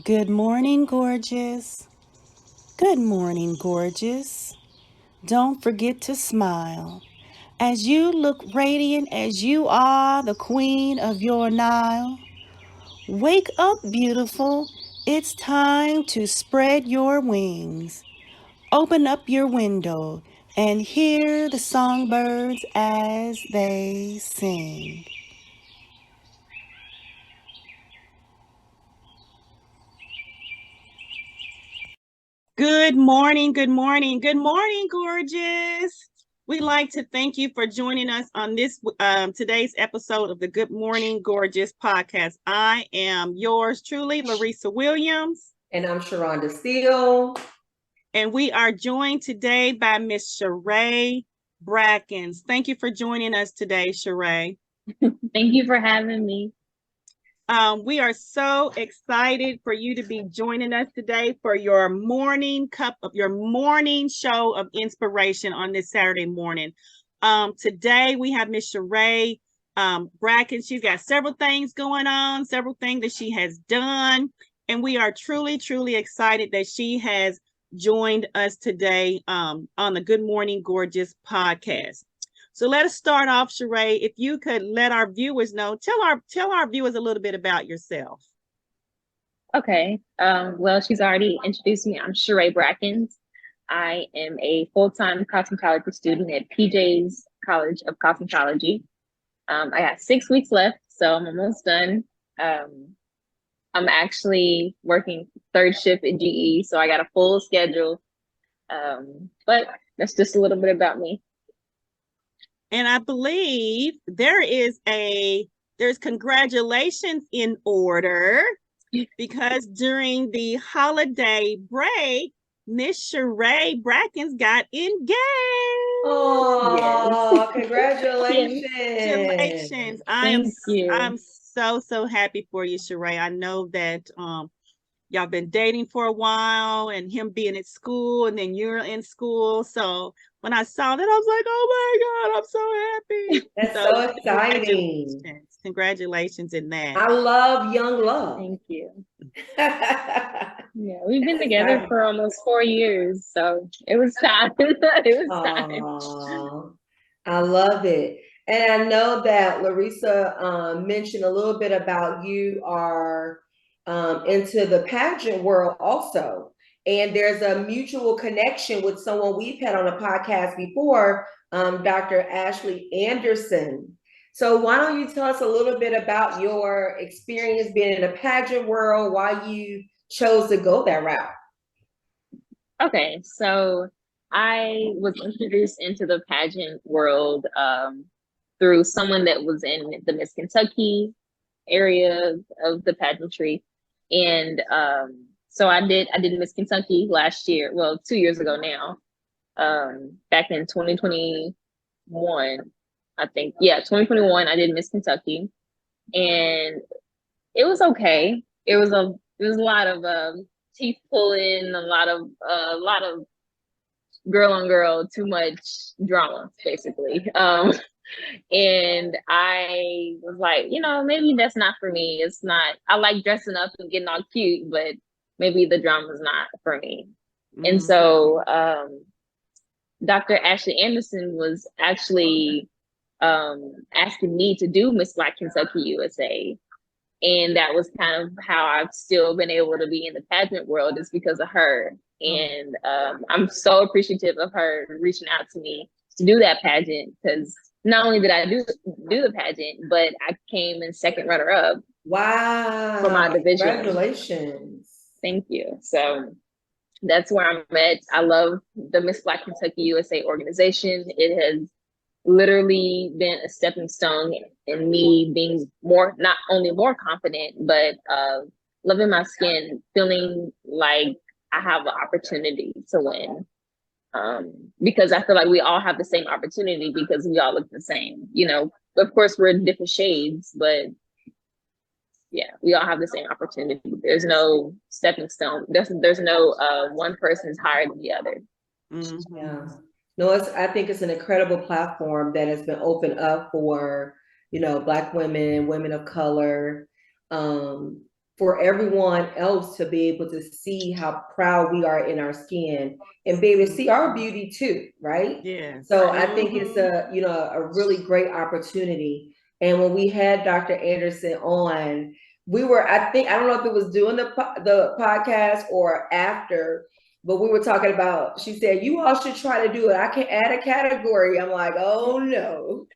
Good morning, gorgeous. Good morning, gorgeous. Don't forget to smile. As you look radiant as you are the queen of your Nile, wake up, beautiful. It's time to spread your wings. Open up your window and hear the songbirds as they sing. Good morning, good morning, good morning, gorgeous. We'd like to thank you for joining us on this today's episode of the Good Morning Gorgeous podcast. I am yours truly, Larissa Williams. And I'm Sharonda Steele. And we are joined today by Miss Sherae Brackens. Thank you for joining us today, Sherae. Thank you for having me. We are so excited for you to be joining us today for your morning cup of your morning show of inspiration on this Saturday morning. Today we have Miss Sherae Brackens. She's got several things going on, several things that she has done, and we are truly, truly excited that she has joined us today on the Good Morning Gorgeous podcast. So let us start off, Sherae. If you could let our viewers know, tell our viewers a little bit about yourself. Okay. Well, she's already introduced me. I'm Sherae Brackens. I am a full-time cosmetology student at PJ's College of Cosmetology. I got 6 weeks left, so I'm almost done. I'm actually working third shift at GE, so I got a full schedule. But that's just a little bit about me. And I believe there's congratulations in order because during the holiday break, Miss Sherae Brackens got engaged. Oh, yes. Congratulations. Congratulations. I'm so happy for you, Sherae. I know that y'all been dating for a while and him being at school and then you're in school. So when I saw that, I was like, oh my God, I'm so happy. That's so exciting. Congratulations in that. I love young love. Thank you. Yeah, we've been together for almost 4 years, so it was time. It was time. I love it. And I know that Larissa mentioned a little bit about you are into the pageant world also. And there's a mutual connection with someone we've had on a podcast before, Dr. Ashley Anderson. So why don't you tell us a little bit about your experience being in the pageant world, why you chose to go that route? Okay, so I was introduced into the pageant world through someone that was in the Miss Kentucky area of the pageantry. And so I did Miss Kentucky last year, well, 2 years ago now, back in 2021, I think. Yeah, 2021, I did Miss Kentucky. And it was okay. It was a lot of teeth pulling, a lot of girl on girl, too much drama, basically. And I was like, maybe that's not for me. It's not, I like dressing up and getting all cute, but maybe the drama is not for me. Mm-hmm. And so Dr. Ashley Anderson was actually asking me to do Miss Black Kentucky USA. And that was kind of how I've still been able to be in the pageant world, is because of her. And I'm so appreciative of her reaching out to me to do that pageant, because not only did I do the pageant, but I came in second runner-up. Wow! For my division. Congratulations! Thank you. So that's where I'm at. I love the Miss Black Kentucky USA organization. It has literally been a stepping stone in me being not only more confident, but loving my skin, feeling like I have an opportunity to win. Because I feel like we all have the same opportunity because we all look the same. Of course we're in different shades, but yeah, we all have the same opportunity. There's no stepping stone. There's no one person's higher than the other. Mm-hmm. Yeah. No, I think it's an incredible platform that has been opened up for, Black women, women of color. for everyone else to be able to see how proud we are in our skin and be able to see our beauty too, right? Yeah. So I think it's a really great opportunity. And when we had Dr. Anderson on, I don't know if it was doing the podcast or after, but we were talking about, she said, you all should try to do it. I can add a category. I'm like, oh no.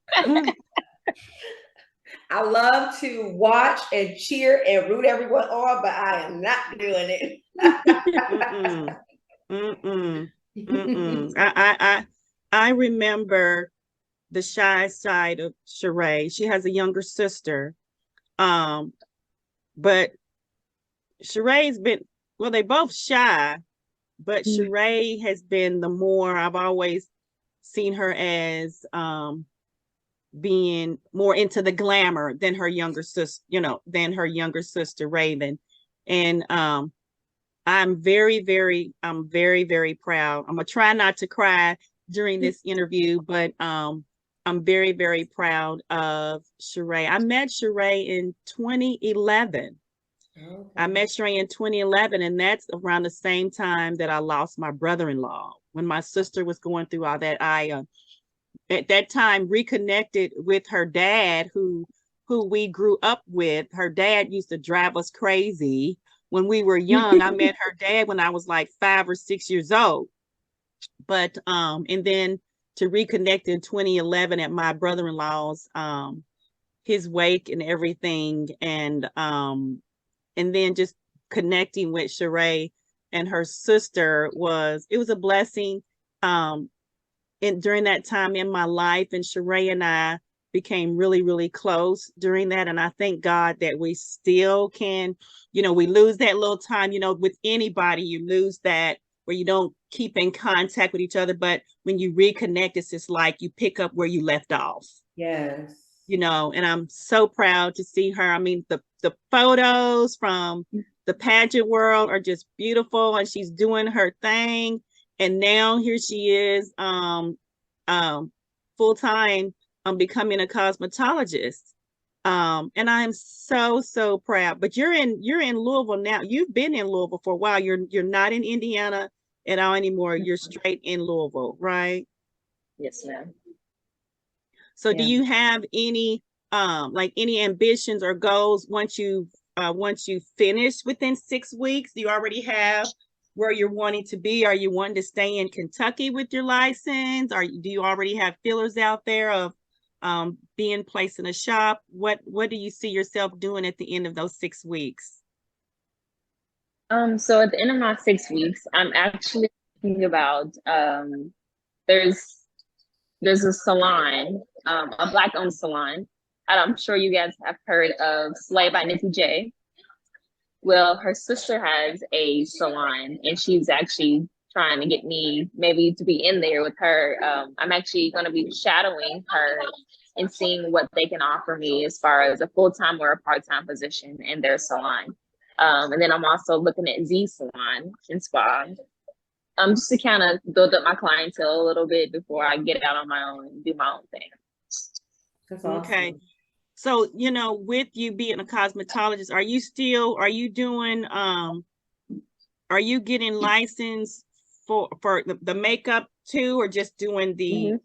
I love to watch and cheer and root everyone on, but I am not doing it. Mm-mm. Mm-mm. Mm-mm. I remember the shy side of Sherae. She has a younger sister. But Sherae's been, well, they both shy, but Sherae has been the more, I've always seen her as being more into the glamour than her younger sister, than her younger sister Raven. And I'm very, very proud. I'm gonna try not to cry during this interview, but I'm very, very proud of Sherae. I met Sherae in 2011. Okay. I met Sherae in 2011, and that's around the same time that I lost my brother-in-law. When my sister was going through all that, I at that time reconnected with her dad, who we grew up with. Her dad used to drive us crazy when we were young. I met her dad when I was like 5 or 6 years old. But and then to reconnect in 2011 at my brother-in-law's his wake and everything, and then just connecting with Sherae and her sister was a blessing. And during that time in my life, and Sherae and I became really, really close during that. And I thank God that we still can, we lose that little time, with anybody, you lose that where you don't keep in contact with each other. But when you reconnect, it's just like you pick up where you left off. Yes. And I'm so proud to see her. I mean, the photos from the pageant world are just beautiful, and she's doing her thing. And now here she is, full time, becoming a cosmetologist. And I'm so proud. But you're in Louisville now. You've been in Louisville for a while. You're not in Indiana at all anymore. You're straight in Louisville, right? Yes, ma'am. So do you have any like any ambitions or goals once you finish within 6 weeks? Do you already have where you're wanting to be? Are you wanting to stay in Kentucky with your license? Do you already have feelers out there of being placed in a shop? What do you see yourself doing at the end of those 6 weeks? So at the end of my 6 weeks, I'm actually thinking about there's a salon, a Black-owned salon. And I'm sure you guys have heard of Slay by Nikki J. Well, her sister has a salon, and she's actually trying to get me maybe to be in there with her. I'm actually going to be shadowing her and seeing what they can offer me as far as a full-time or a part-time position in their salon. And then I'm also looking at Z Salon and Spa, just to kind of build up my clientele a little bit before I get out on my own and do my own thing. That's awesome. Okay. So, with you being a cosmetologist, are you getting licensed for the makeup too, or just doing the? Mm-hmm.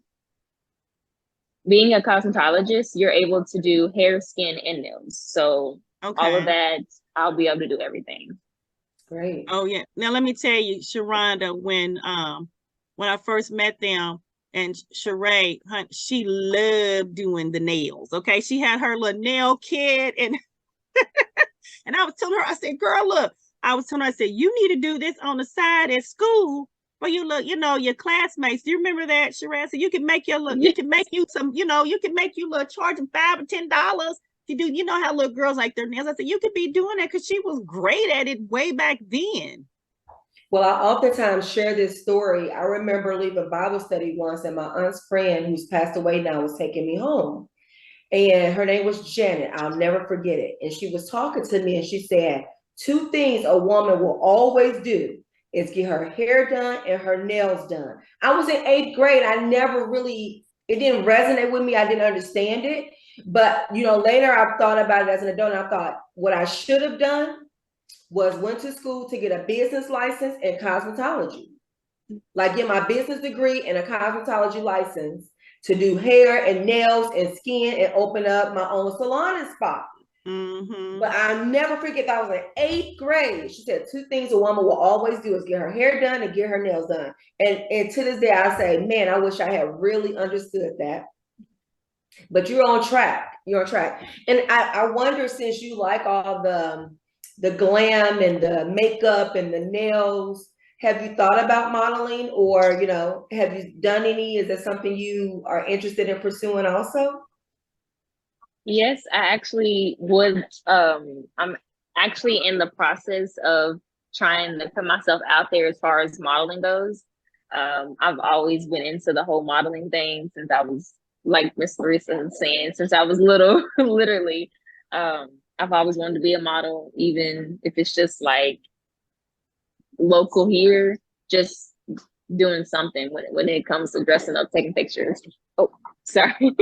Being a cosmetologist, you're able to do hair, skin, and nails. So all of that, I'll be able to do everything. Great. Oh yeah. Now let me tell you, Sharonda, when I first met them, and Sherae, she loved doing the nails. Okay, she had her little nail kit, and and I was telling her, I said, "Girl, look," I was telling her, I said, "You need to do this on the side at school for you look, your classmates." Do you remember that, Sherae? So you can make your look, you can make you some, you can make you look, charge them $5 or $10. You do, how little girls like their nails. I said, you could be doing that because she was great at it way back then. Well, I oftentimes share this story. I remember leaving Bible study once, and my aunt's friend, who's passed away now, was taking me home. And her name was Janet. I'll never forget it. And she was talking to me, and she said, 2 things a woman will always do is get her hair done and her nails done. I was in 8th grade. I never really, it didn't resonate with me. I didn't understand it. But later I've thought about it as an adult, and I thought what I should have done was went to school to get a business license in cosmetology. Like get my business degree and a cosmetology license to do hair and nails and skin and open up my own salon and spa. But I'll never forget that I was in 8th grade. She said 2 things a woman will always do is get her hair done and get her nails done. And to this day, I say, man, I wish I had really understood that. But you're on track. You're on track. And I wonder, since you like all the glam and the makeup and the nails, have you thought about modeling, or have you done any? Is that something you are interested in pursuing also? Yes, I actually would. I'm actually in the process of trying to put myself out there as far as modeling goes. I've always been into the whole modeling thing since I was, like Miss Larissa was saying, since I was little, literally. I've always wanted to be a model, even if it's just like local here, just doing something when it comes to dressing up, taking pictures. Oh, sorry.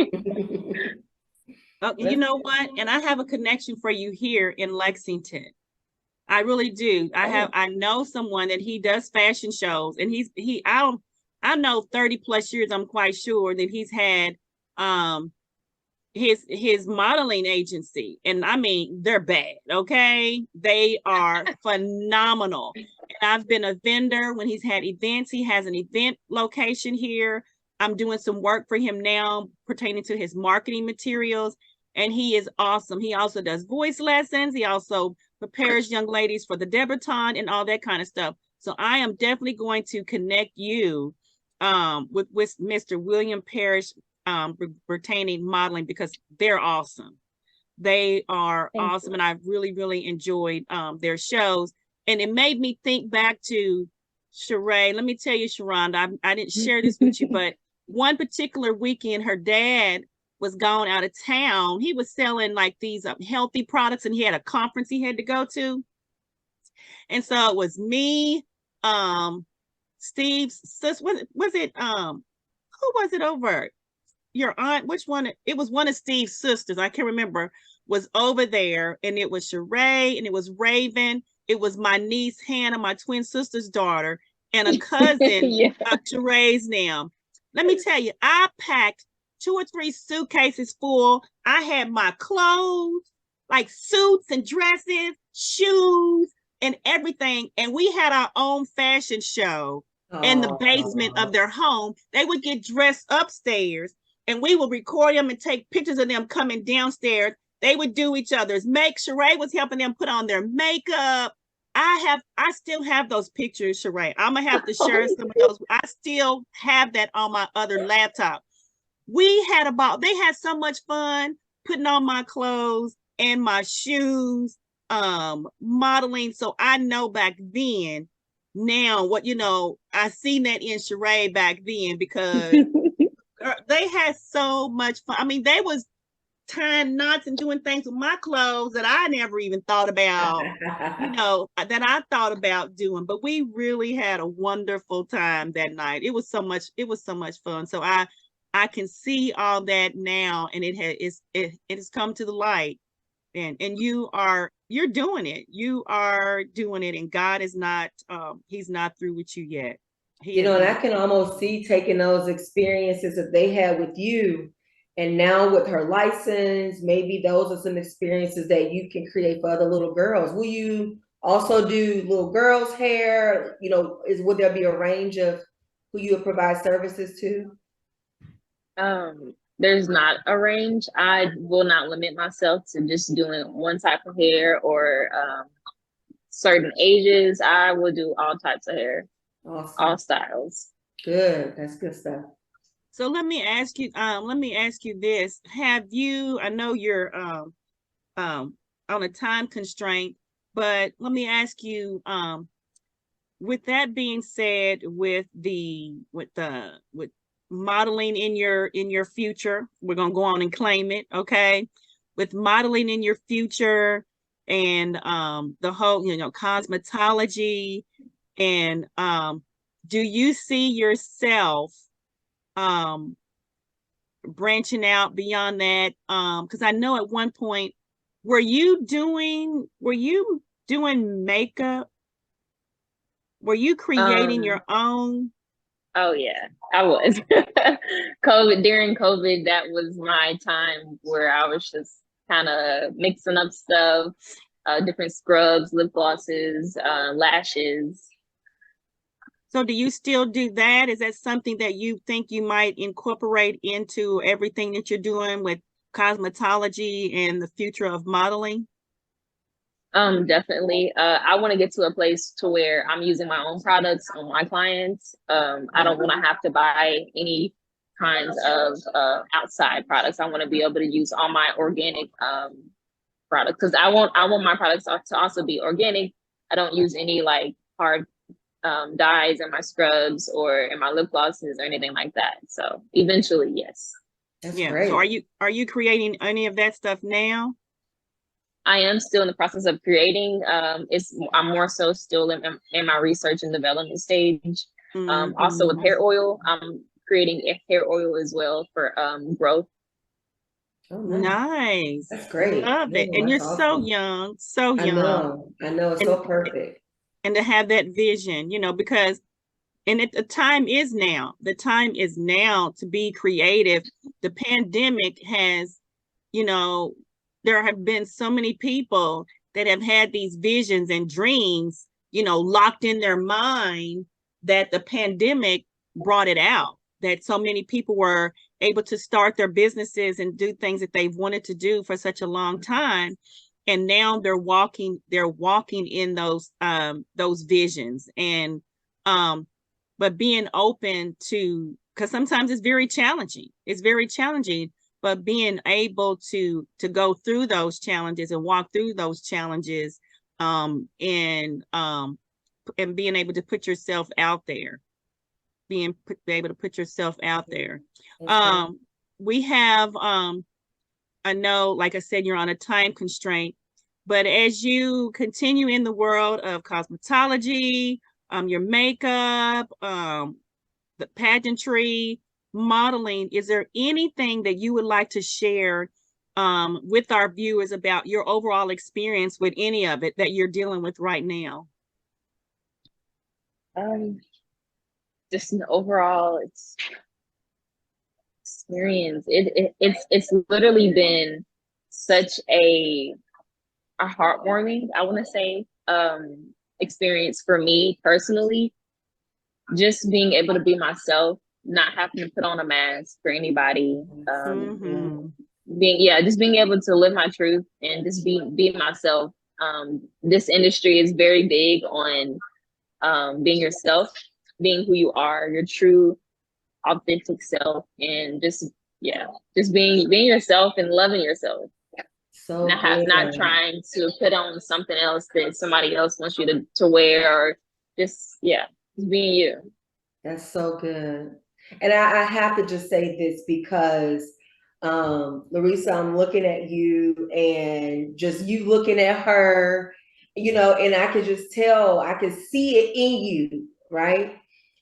Oh, you know what? And I have a connection for you here in Lexington. I really do. I know someone that he does fashion shows, and I know 30 plus years, I'm quite sure that he's had his modeling agency. And I mean, they're bad, okay? They are phenomenal. And I've been a vendor when he's had events. He has an event location here. I'm doing some work for him now pertaining to his marketing materials, and he is awesome. He also does voice lessons. He also prepares young ladies for the debutante and all that kind of stuff. So I am definitely going to connect you with Mr. William Parrish pertaining modeling, because they're awesome. They are awesome, and I've really, really enjoyed their shows. And it made me think back to Sherae. Let me tell you, Sharonda, I didn't share this with you, but one particular weekend, her dad was gone out of town. He was selling like these healthy products, and he had a conference he had to go to. And so it was me, Steve's sis. Was it who was it over? Your aunt? Which one? It was one of Steve's sisters. I can't remember. Was over there, and it was Sherae, and it was Raven. It was my niece Hannah, my twin sister's daughter, and a cousin of Sherae's now. Let me tell you, I packed 2 or 3 suitcases full. I had my clothes, like suits and dresses, shoes, and everything. And we had our own fashion show in the basement of their home. They would get dressed upstairs, and we would record them and take pictures of them coming downstairs. They would do each other's make. Sherae was helping them put on their makeup. I still have those pictures, Sherae. I'm gonna have to share some of those. I still have that on my other laptop. They had so much fun putting on my clothes and my shoes, modeling. So I know back then, now I seen that in Sherae back then, because they had so much fun. I mean, they was tying knots and doing things with my clothes that I never even thought about, that I thought about doing. But we really had a wonderful time that night. It was so much fun. So I can see all that now, and it has come to the light, and you're doing it. You are doing it, and God is not he's not through with you yet. And I can almost see taking those experiences that they had with you, and now with her license, maybe those are some experiences that you can create for other little girls. Will you also do little girls' hair? Would there be a range of who you would provide services to? There's not a range. I will not limit myself to just doing one type of hair or certain ages. I will do all types of hair. Awesome. All styles. Good. That's good stuff. So let me ask you this. Have you, I know you're on a time constraint, but let me ask you, with that being said, with modeling in your future, we're gonna go on and claim it, okay? With modeling in your future, and the whole cosmetology, and do you see yourself branching out beyond that? Because I know at one point, were you doing makeup? Were you creating your own? Oh yeah, I was. During COVID, that was my time where I was just kind of mixing up stuff, different scrubs, lip glosses, lashes. So do you still do that? Is that something that you think you might incorporate into everything that you're doing with cosmetology and the future of modeling? Definitely. I want to get to a place to where I'm using my own products on my clients. I don't want to have to buy any kinds of outside products. I want to be able to use all my organic products because I want my products to also be organic. I don't use any like hard dyes in my scrubs or in my lip glosses or anything like that. So eventually, yes. That's Yeah. great. So are you creating any of that stuff now? I am still in the process of creating. I'm more so still in my research and development stage. Also with hair oil, I'm creating a hair oil as well for growth. Oh, Nice. That's great. Love it. And you're so young, so young. I know. It's so perfect. And to have that vision, because the time is now. The time is now to be creative. The pandemic has, there have been so many people that have had these visions and dreams, locked in their mind, that the pandemic brought it out, that so many people were able to start their businesses and do things that they've wanted to do for such a long time. And now they're walking in those visions. And but being open to, because sometimes it's very challenging. But being able to go through those challenges and walk through those challenges, and being able to put yourself out there, be able to put yourself out there. We have, I know, like I said, you're on a time constraint, but as you continue in the world of cosmetology, your makeup, the pageantry, modeling, is there anything that you would like to share with our viewers about your overall experience with any of it that you're dealing with right now? Just an overall experience. It's literally been such a heartwarming, I want to say, experience for me personally. Just being able to be myself, not having to put on a mask for anybody. Just being able to live my truth and just be myself. This industry is very big on being yourself, being who you are, your true authentic self, and just being yourself and loving yourself. So not trying to put on something else that somebody else wants you to wear, or just being you. That's so good. And I have to just say this because Larissa, I'm looking at you and just you looking at her, and I could just tell, I could see it in you, right?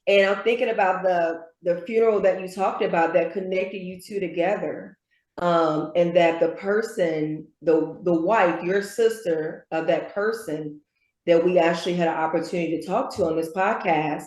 And I'm thinking about the funeral that you talked about that connected you two together. And that the person, the wife, your sister of that person that we actually had an opportunity to talk to on this podcast.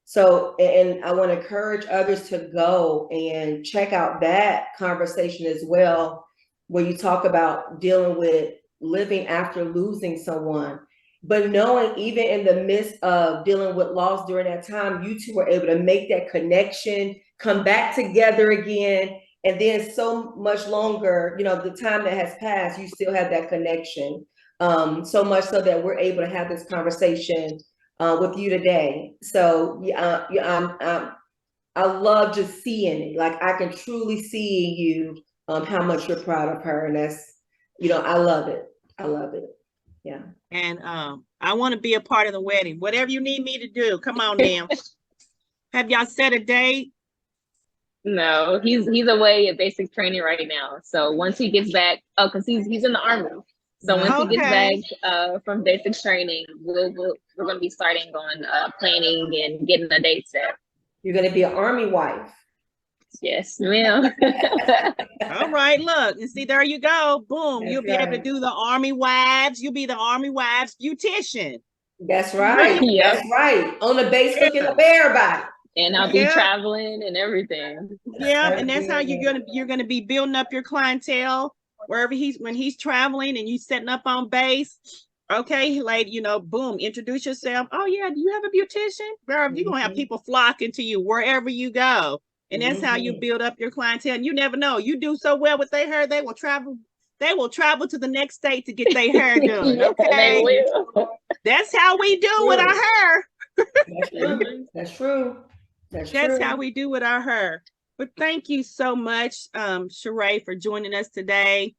So, and I want to encourage others to go and check out that conversation as well, where you talk about dealing with living after losing someone, but knowing even in the midst of dealing with loss during that time, you two were able to make that connection, come back together again. And then so much longer, the time that has passed, you still have that connection. So much so that we're able to have this conversation with you today. So I love just seeing it. Like I can truly see you how much you're proud of her, and that's I love it. I love it. Yeah. And I want to be a part of the wedding. Whatever you need me to do, come on now. Have y'all set a date? No, he's away at basic training right now. So once he gets back, because he's in the Army. So once he gets back from basic training, we're going to be starting on planning and getting a date set. You're going to be an Army wife. Yes, ma'am. All right, look, and see, there you go. Boom, That's you'll be able to right. do the Army Wives. You'll be the Army Wives beautician. That's right. Yep. That's right. On the base looking Yeah. up everybody. And I'll be Yeah. traveling and everything. Yeah, and that's how you're gonna be building up your clientele wherever when he's traveling and you setting up on base. Okay, lady, boom, introduce yourself. Oh yeah, do you have a beautician? Girl, you're gonna have people flocking to you wherever you go. And that's how you build up your clientele. And you never know. You do so well with their hair, they will travel to the next state to get their hair done. Yeah, they Okay. will. That's how we do with our hair. That's true. That's true. That's That's true. how we do with our hair. But thank you so much, Sherae, for joining us today.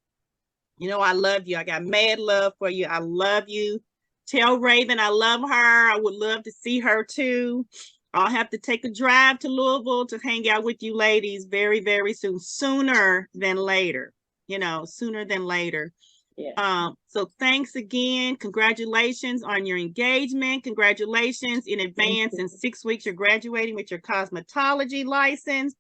I love you. I got mad love for you. I love you. Tell Raven I love her. I would love to see her too. I'll have to take a drive to Louisville to hang out with you ladies very, very soon. Sooner than later. Sooner than later. Yeah. So thanks again. Congratulations on your engagement. Congratulations in advance. In 6 weeks, you're graduating with your cosmetology license.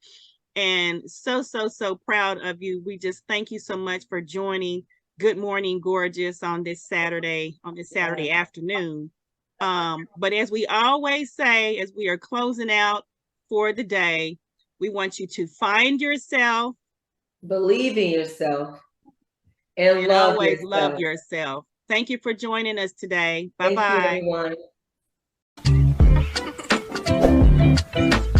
And so, so, so proud of you. We just thank you so much for joining Good Morning Gorgeous on this Saturday afternoon. But as we always say, as we are closing out for the day, we want you to find yourself, believe in yourself, and love always yourself. love yourself. Thank you for joining us today. Bye-bye. Thank you, everyone.